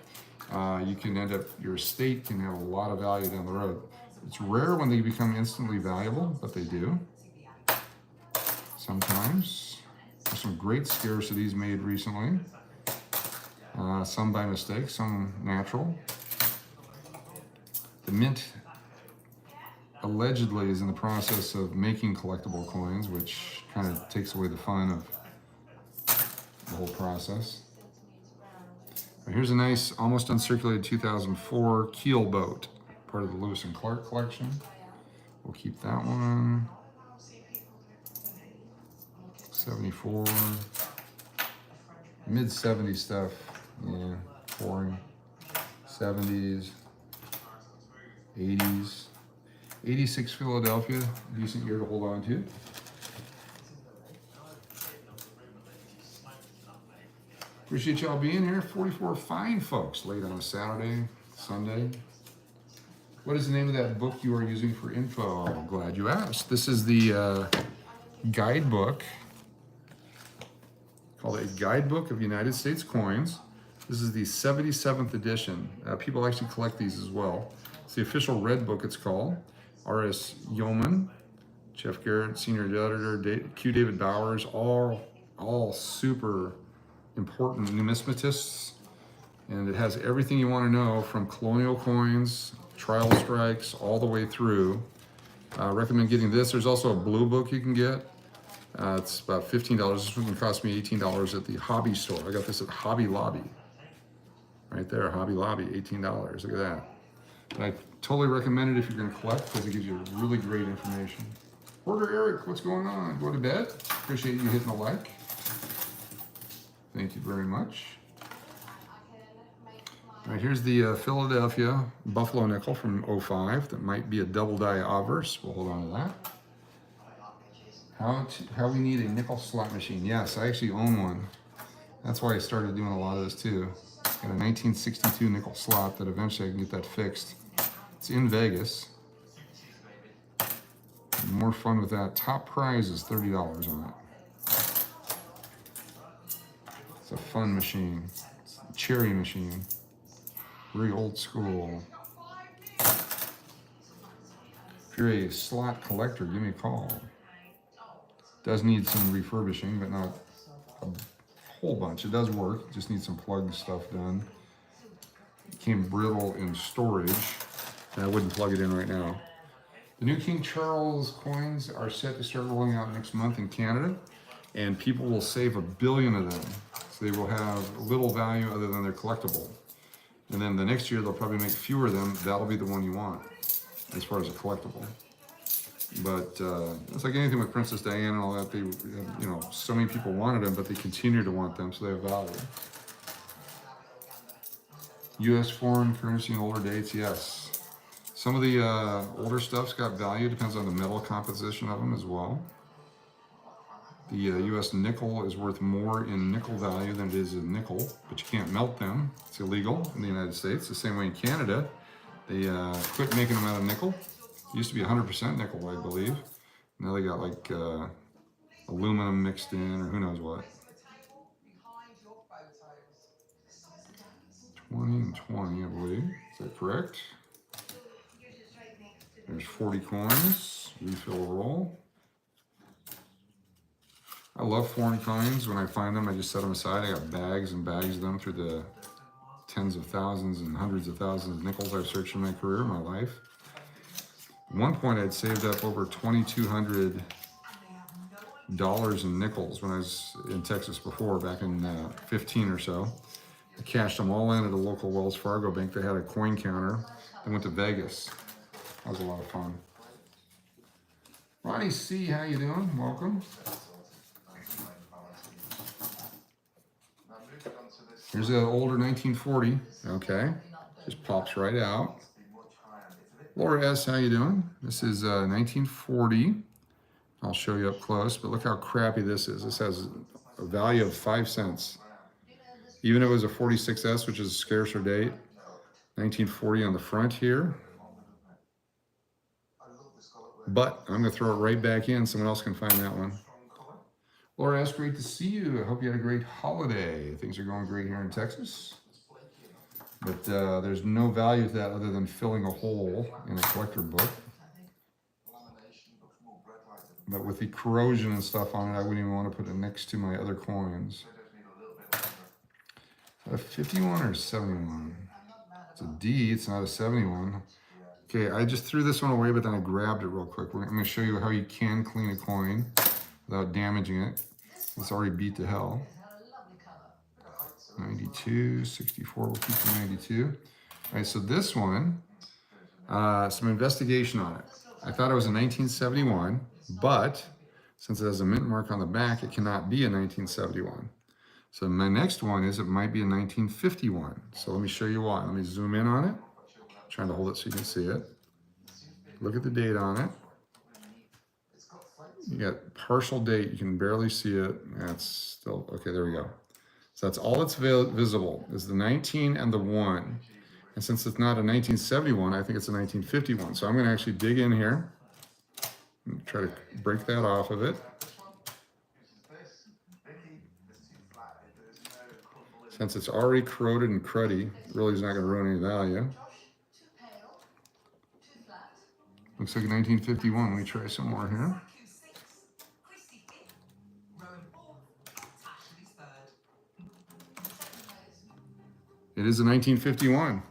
are, you can end up, your estate can have a lot of value down the road. It's rare when they become instantly valuable, but they do. Sometimes. There's some great scarcities made recently. Some by mistake, some natural. The mint allegedly is in the process of making collectible coins, which kind of takes away the fun of the whole process. Here's a nice, almost uncirculated 2004 keel boat, part of the Lewis and Clark collection. We'll keep that one. 74, mid-70s stuff, yeah, boring. 70s, 80s, 86 Philadelphia, decent year to hold on to. Appreciate y'all being here. 44 fine folks late on a Saturday, Sunday. What is the name of that book you are using for info? I'm glad you asked. This is the guidebook, called A Guidebook of United States Coins. This is the 77th edition. People actually collect these as well. It's the official red book, it's called. R.S. Yeoman, Jeff Garrett, senior editor, Q. David Bowers, all super important numismatists. And it has everything you want to know from colonial coins, trial strikes, all the way through. Recommend getting this. There's also a blue book you can get. It's about $15. This one cost me $18 at the hobby store. I got this at Hobby Lobby. Right there, Hobby Lobby, $18. Look at that. But I totally recommend it if you're going to collect because it gives you really great information. Porter Eric, what's going on? Go to bed? Appreciate you hitting the like. Thank you very much. All right, here's the Philadelphia Buffalo nickel from 05. That might be a double die obverse. We'll hold on to that. How we need a nickel slot machine. Yes, I actually own one. That's why I started doing a lot of this too. Got a 1962 nickel slot that eventually I can get that fixed. It's in Vegas. More fun with that. Top prize is $30 on it. It's a fun machine. It's a cherry machine. Very old school. If you're a slot collector, give me a call. Does need some refurbishing, but not a whole bunch. It does work. It just needs some plug stuff done. It became brittle in storage, and I wouldn't plug it in right now. The new King Charles coins are set to start rolling out next month in Canada, and people will save 1 billion of them. So they will have little value other than they're collectible. And then the next year, they'll probably make fewer of them. That'll be the one you want, as far as a collectible. But it's like anything with Princess Diana and all that. They, you know, so many people wanted them, but they continue to want them, so they have value. U.S. foreign currency in older dates, yes. Some of the older stuff's got value. Depends on the metal composition of them as well. The U.S. nickel is worth more in nickel value than it is in nickel, but you can't melt them. It's illegal in the United States. The same way in Canada, they quit making them out of nickel. It used to be 100% nickel, I believe. Now they got like aluminum mixed in, or who knows what. 20 and 20, I believe. Is that correct? There's 40 coins. Refill roll. I love foreign coins. When I find them, I just set them aside. I got bags and bags of them through the tens of thousands and hundreds of thousands of nickels I've searched in my career, my life. At one point, I'd saved up over $2,200 in nickels when I was in Texas before, back in 15 or so. I cashed them all in at a local Wells Fargo bank. They had a coin counter. I went to Vegas. That was a lot of fun. Ronnie C, how you doing? Welcome. Here's an older 1940. Okay, just pops right out. Laura S, how you doing? This is 1940. I'll show you up close, but look how crappy this is. This has a value of 5 cents. Even if it was a 46S, which is a scarcer date, 1940 on the front here. But I'm gonna throw it right back in. Someone else can find that one. Laura S, great to see you. I hope you had a great holiday. Things are going great here in Texas. But there's no value to that other than filling a hole in a collector book. But with the corrosion and stuff on it, I wouldn't even want to put it next to my other coins. A 51 or 71? It's a D, it's not a 71. Okay, I just threw this one away, but then I grabbed it real quick. I'm going to show you how you can clean a coin without damaging it. It's already beat to hell. 92, 64, we'll keep the 92. All right, so this one, some investigation on it. I thought it was a 1971, but since it has a mint mark on the back, it cannot be a 1971. So my next one is it might be a 1951. So let me show you why. Let me zoom in on it. I'm trying to hold it so you can see it. Look at the date on it. You got partial date. You can barely see it. That's still, okay, there we go. So that's all that's visible is the 19 and the 1. And since it's not a 1971, I think it's a 1951. So I'm going to actually dig in here and try to break that off of it. Since it's already corroded and cruddy, it really is not going to ruin any value. Looks like 1951. Let me try some more here. It is a 1951.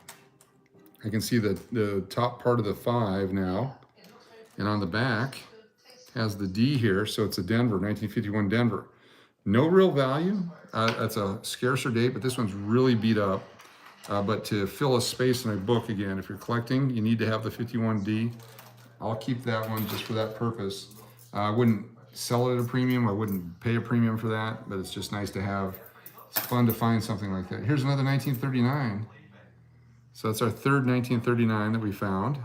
I can see the top part of the 5 now. And on the back has the D here, so it's a Denver, 1951 Denver. No real value. That's a scarcer date, but this one's really beat up. But to fill a space in a book, again, if you're collecting, you need to have the 51D. I'll keep that one just for that purpose. I wouldn't sell it at a premium. I wouldn't pay a premium for that, but it's just nice to have. It's fun to find something like that. Here's another 1939. So that's our third 1939 that we found.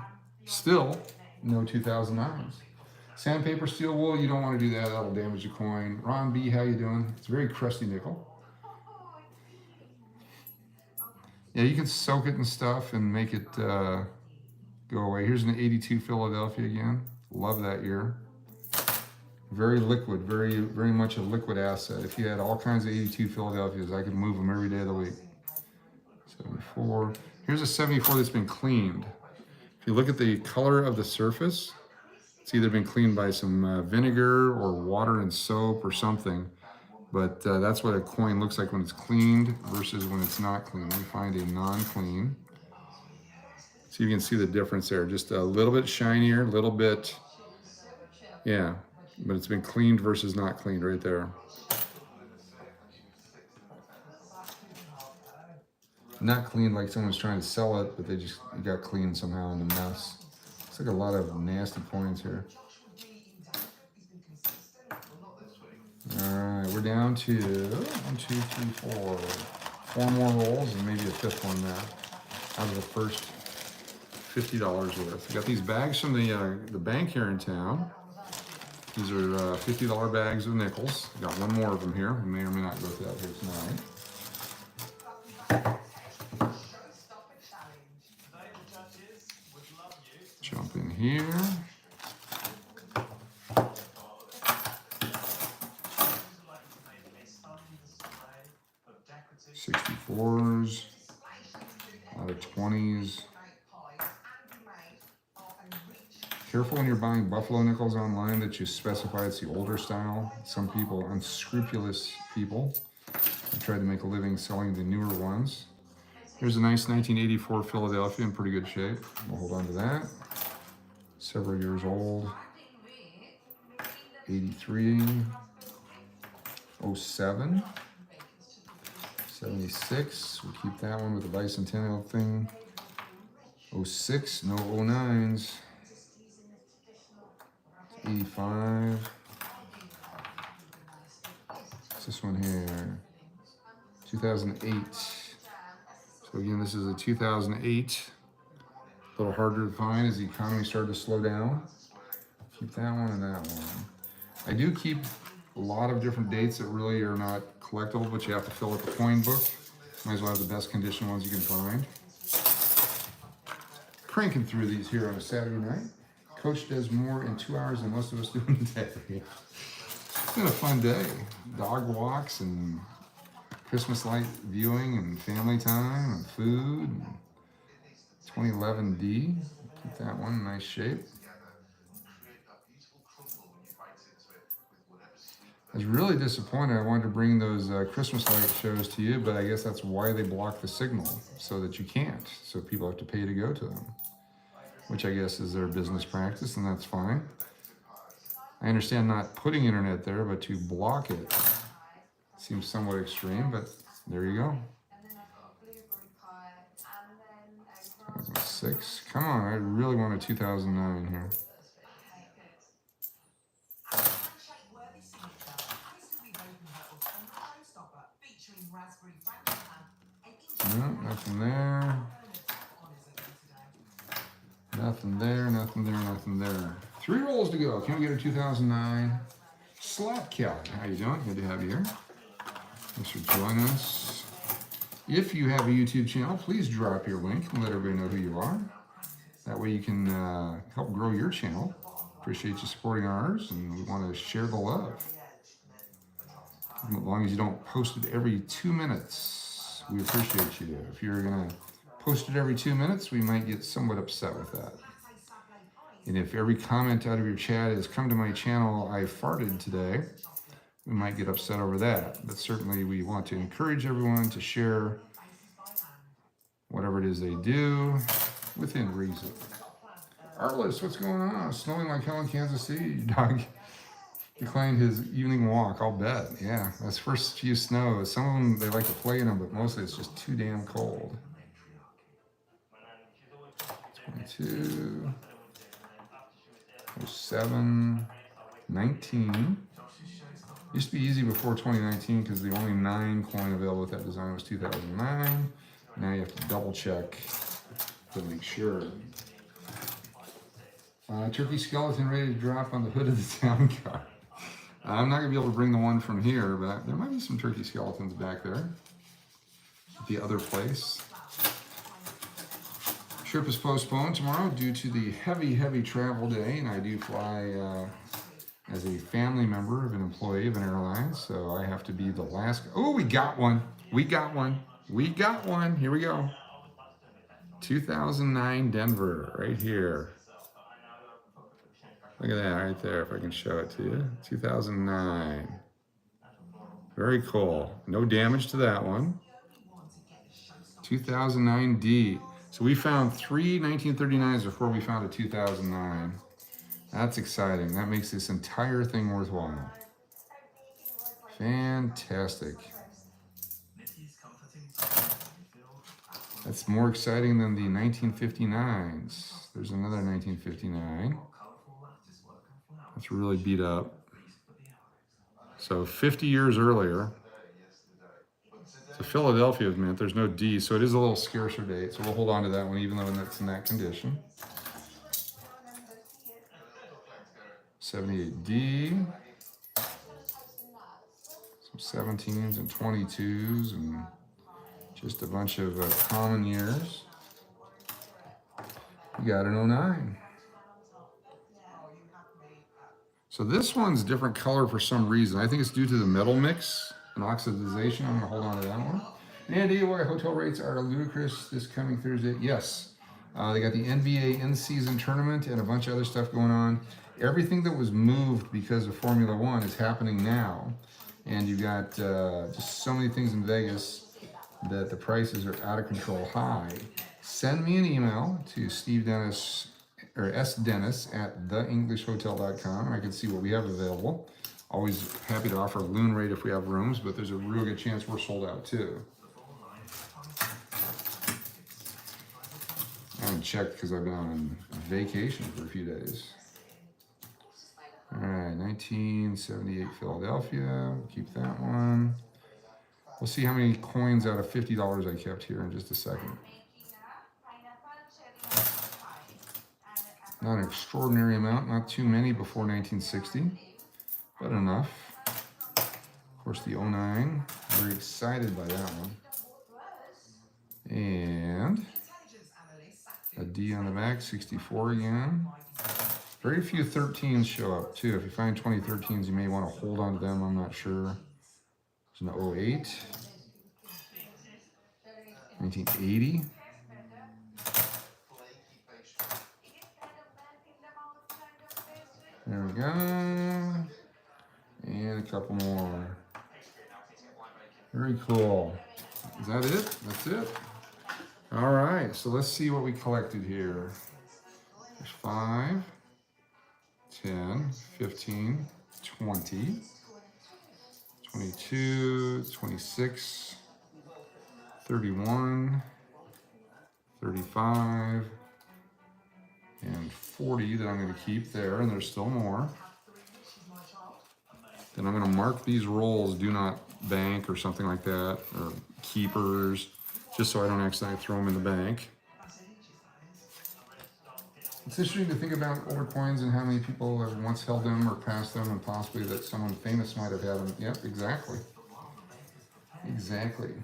Still no 2009s. Sandpaper, steel wool, you don't want to do that. That'll damage the coin. Ron B, how you doing? It's a very crusty nickel. Yeah, you can soak it and stuff and make it go away. Here's an 82 Philadelphia again. Love that year. Very liquid, very much a liquid asset. If you had all kinds of 82 Philadelphias, I could move them every day of the week. 74. Here's a 74 that's been cleaned. If you look at the color of the surface, it's either been cleaned by some vinegar or water and soap or something. But that's what a coin looks like when it's cleaned versus when it's not clean. Let me find a non-clean. So you can see the difference there. Just a little bit shinier, a little bit, yeah. But it's been cleaned versus not cleaned right there. Not cleaned like someone's trying to sell it, but they just got cleaned somehow in the mess. It's like a lot of nasty coins here. All right, we're down to 1, 2, 3, 4. 4 more rolls and maybe a 5th one now out of the first $50 worth. We got these bags from the bank here in town. These are $50 bags of nickels. Got one more of them here. We may or may not go through that here tonight. Jump in here. $64s, a lot of 20s. Careful when you're buying buffalo nickels online that you specify it's the older style. Some people, unscrupulous people, have tried to make a living selling the newer ones. Here's a nice 1984 Philadelphia in pretty good shape. We'll hold on to that. Several years old. 83, 07, 76, we'll keep that one with the bicentennial thing. 06, no 09s. 85. What's this one here? 2008. So again, this is a 2008. A little harder to find as the economy started to slow down. Keep that one and that one. I do keep a lot of different dates that really are not collectible, but you have to fill up a coin book. Might as well have the best condition ones you can find. Cranking through these here on a Saturday night. Coach does more in 2 hours than most of us do in a day. It's been a fun day. Dog walks and Christmas light viewing and family time and food. And 2011D. Keep that one in nice shape. I was really disappointed. I wanted to bring those Christmas light shows to you, but I guess that's why they block the signal, so that you can't. So people have to pay to go to them, which I guess is their business practice, and that's fine. I understand not putting internet there, but to block it seems somewhat extreme, but there you go. 2006. Come on, I really want a 2009 here. No, nothing there. Nothing there, nothing there, nothing there. 3 rolls to go. Can we get a 2009? Slot Cali. How you doing? Good to have you here. Thanks for joining us. If you have a YouTube channel, please drop your link and let everybody know who you are. That way you can help grow your channel. Appreciate you supporting ours, and we want to share the love. As long as you don't post it every 2 minutes. We appreciate you. If you're going to post it every 2 minutes, we might get somewhat upset with that. And if every comment out of your chat is, come to my channel, I farted today, we might get upset over that. But certainly we want to encourage everyone to share whatever it is they do within reason. Arliss, what's going on? Snowing like hell in Kansas City. Dog declined his evening walk, I'll bet. Yeah, those first few snows. Some of them, they like to play in them, but mostly it's just too damn cold. 22, 07, 19. Used to be easy before 2019 because the only 9 coin available with that design was 2009. Now you have to double check to make sure. Turkey skeleton ready to drop on the hood of the town car. I'm not going to be able to bring the one from here, but there might be some turkey skeletons back there. The other place. Trip is postponed tomorrow due to the heavy travel day, and I do fly as a family member of an employee of an airline, so I have to be the last. Oh, we got one. We got one. We got one. Here we go. 2009 Denver, right here. Look at that right there, if I can show it to you. 2009. Very cool. No damage to that one. 2009D. So we found 3 1939s before we found a 2009. That's exciting. That makes this entire thing worthwhile. Fantastic. That's more exciting than the 1959s. There's another 1959. That's really beat up. So 50 years earlier. It's a Philadelphia mint. There's no D, so it is a little scarcer date. So we'll hold on to that one, even though it's in that condition. 78D. Some 17s and 22s and just a bunch of common years. You got an 09. So this one's different color for some reason. I think it's due to the metal mix and oxidization. I'm gonna hold on to that one. Andy, why hotel rates are ludicrous this coming Thursday? Yes, they got the NBA in-season tournament and a bunch of other stuff going on. Everything that was moved because of Formula One is happening now. And you got just so many things in Vegas that the prices are out of control high. Send me an email to Steve Dennis or sdennis@theenglishhotel.com. I can see what we have available. Always happy to offer a LOON rate if we have rooms, but there's a real good chance we're sold out too. checked because I've been on vacation for a few days. All right, 1978 Philadelphia. We'll keep that one. We'll see how many coins out of $50 I kept here in just a second. Not an extraordinary amount, not too many before 1960, but enough. Of course, the 09, very excited by that one. And a D on the back, 64 again. Very few 13s show up too. If you find 2013s, you may want to hold on to them, I'm not sure. There's an 08, 1980. There we go. And a couple more. Very cool. Is that it? That's it? All right, so let's see what we collected here. There's 5, 10, 15, 20, 22, 26, 31, 35, and 40 that I'm going to keep there, and there's still more. Then I'm going to mark these rolls, do not bank or something like that, or keepers, just so I don't accidentally throw them in the bank. It's interesting to think about older coins and how many people have once held them or passed them, and possibly that someone famous might have had them. Yep, exactly. Exactly.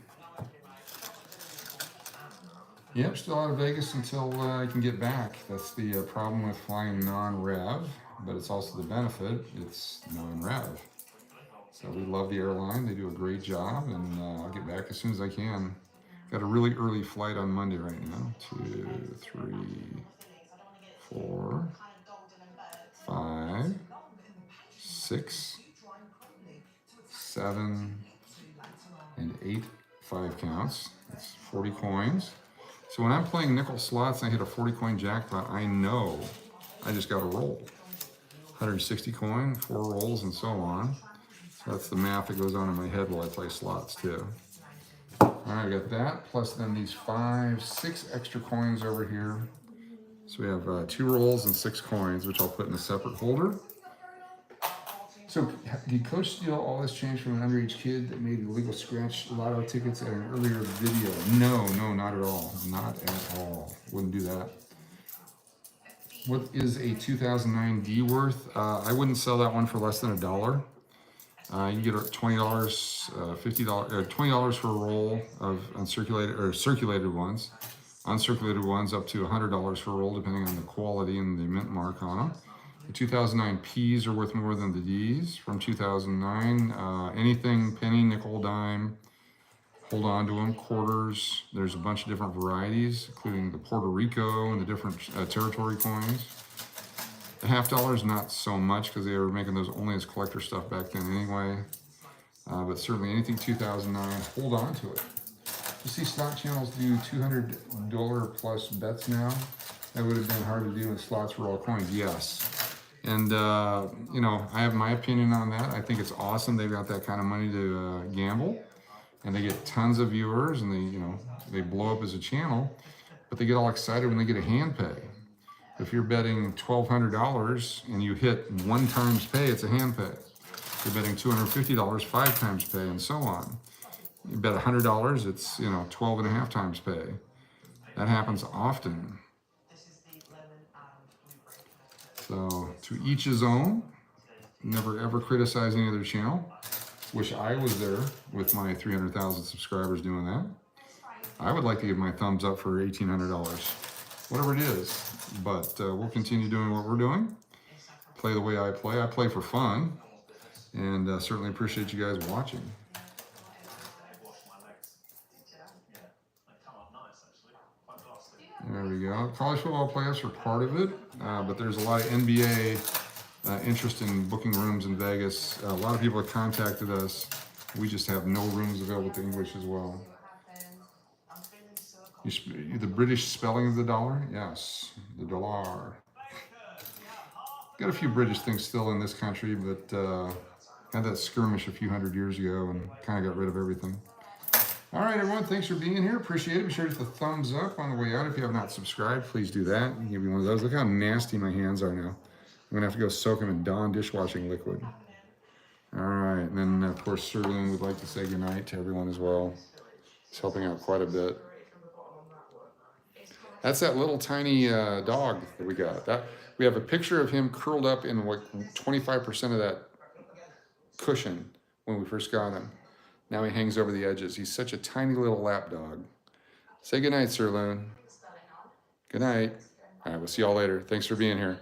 Yep, still out of Vegas until I can get back. That's the problem with flying non-rev, but it's also the benefit. It's non-rev. So we love the airline. They do a great job, and I'll get back as soon as I can. Got a really early flight on Monday right now. 2, 3, 4, 5, 6, 7, and 8 5 counts. That's 40 coins. So when I'm playing nickel slots and I hit a 40 coin jackpot, I know I just got a roll. 160 coin, 4 rolls, and so on. So that's the math that goes on in my head while I play slots too. All right, I got that, plus then these 5, 6 extra coins over here. So we have 2 rolls and 6 coins, which I'll put in a separate holder. So did Coach steal all this change from an underage kid that made illegal scratch lotto tickets at an earlier video? No, not at all. Not at all. Wouldn't do that. What is a 2009 D worth? I wouldn't sell that one for less than $1. You get $20, $50, $20 for a roll of circulated ones. Uncirculated ones up to $100 for a roll, depending on the quality and the mint mark on them. The 2009 Ps are worth more than the Ds from 2009. Anything penny, nickel, dime, hold on to them. Quarters, there's a bunch of different varieties, including the Puerto Rico and the different territory coins. The $50, not so much, because they were making those only as collector stuff back then anyway. But certainly anything 2009, hold on to it. You see slot channels do $200 plus bets now. That would have been hard to do when slots were all coins, yes. And, you know, I have my opinion on that. I think it's awesome they've got that kind of money to gamble. And they get tons of viewers, and they, you know, they blow up as a channel. But they get all excited when they get a hand pay. If you're betting $1,200 and you hit 1 times pay, it's a hand pay. If you're betting $250, 5 times pay, and so on. You bet $100, it's, you know, 12.5 times pay. That happens often. So to each his own. Never ever criticize any other channel. Wish I was there with my 300,000 subscribers doing that. I would like to give my thumbs up for $1,800, whatever it is. But we'll continue doing what we're doing. Play the way I play. I play for fun, and certainly appreciate you guys watching. There we go. College football playoffs are part of it, but there's a lot of NBA interest in booking rooms in Vegas. A lot of people have contacted us. We just have no rooms available to English as well. The British spelling of the dollar? Yes, the dollar. Got a few British things still in this country, but had that skirmish a few hundred years ago and kind of got rid of everything. All right, everyone, thanks for being here. Appreciate it. Be sure to hit the thumbs up on the way out. If you have not subscribed, please do that. Give me one of those. Look how nasty my hands are now. I'm going to have to go soak them in Dawn dishwashing liquid. All right, and then, of course, Sir Loon would like to say goodnight to everyone as well. He's helping out quite a bit. That's that little tiny dog that we got. We have a picture of him curled up in like 25% of that cushion when we first got him. Now he hangs over the edges. He's such a tiny little lap dog. Say goodnight, Sir Loon. Good night. All right, we'll see y'all later. Thanks for being here.